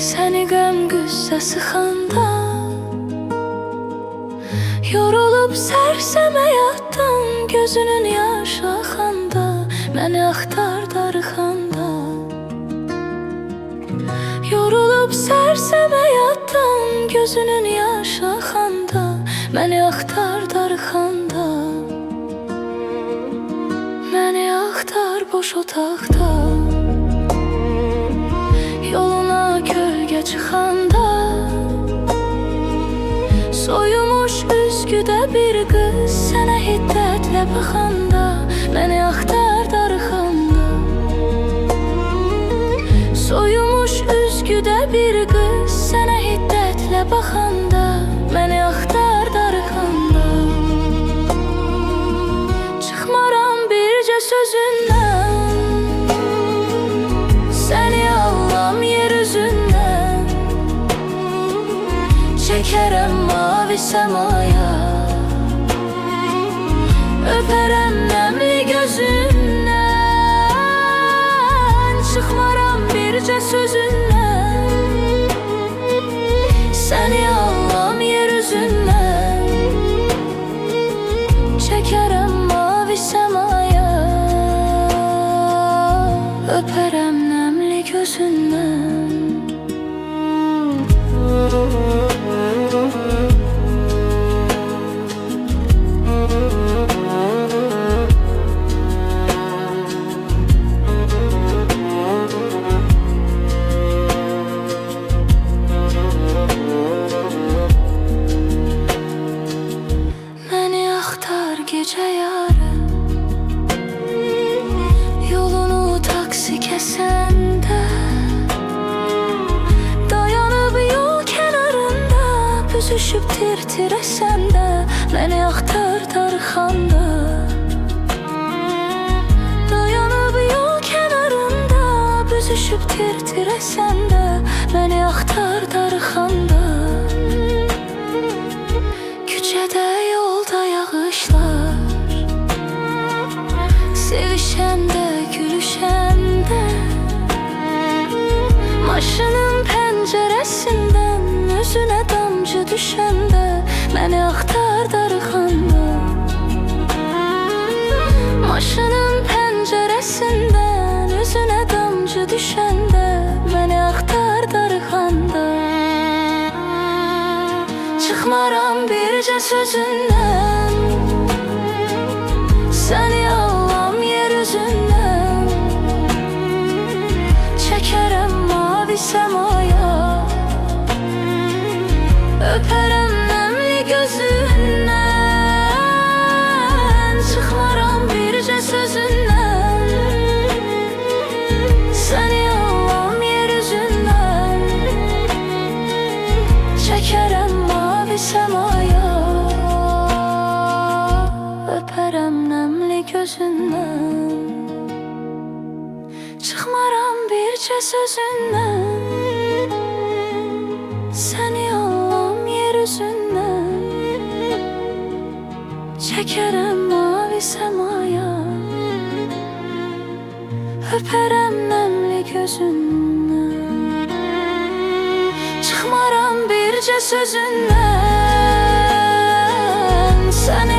Səni qəm qüssə sıxanda, yorulub sərsəmə yatdan, gözünün yaşı axanda, məni axtar darıxanda. Yorulub sərsəmə yatdan, gözünün yaşı axanda, məni axtar darıxanda. Məni axtar boş otaqda, yoluna kölgə çıxanda. Soyumuş üzgüdə bir qız sənə hiddətlə baxanda, məni axtar darıxanda. Soyumuş üzgüdə bir qız sənə hiddətlə baxanda, məni axtar darıxanda. Çıxmaram bircə sözündən, səni allam yer üzündən. Çəkərəm mavi səmaya, öpərəm nəmli gözündən. Çıxmaram bircə sözündən, səni allam yer üzündən. Çəkərəm mavi səmaya, öpərəm nəmli gözündən. Gecə yarı yolunu taksi kəsəndə, dayanıb yol kənarında, büzüşüb tir-tir əsəndə, məni axtar darıxanda. Dayanıb yol kənarında, büzüşüb tir-tir əsəndə, məni axtar darıxanda. Küçədə yolda yağışlar, sevişəndə, gülüşəndə, maşının pəncərəsindən üzünə damcı düşəndə, məni axtar darıxanda. Maşının pəncərəsindən üzünə damcı düşəndə, məni axtar darıxanda. Çıxmaram bircə sözündən, səni allam yer üzündən. Çəkərəm mavi səmaya, öpərəm nəmli gözündən. Çıxmaram bircə sözündən, səni allam yer üzündən. Çəkərəm mavi səmaya, öpərəm nəmli gözündən. Çıxmaram bircə sözündən, səni allam yer üzündən. Çəkərəm mavi səmaya, öpərəm nəmli gözündən. Çıxmaram bircə sözündən, səni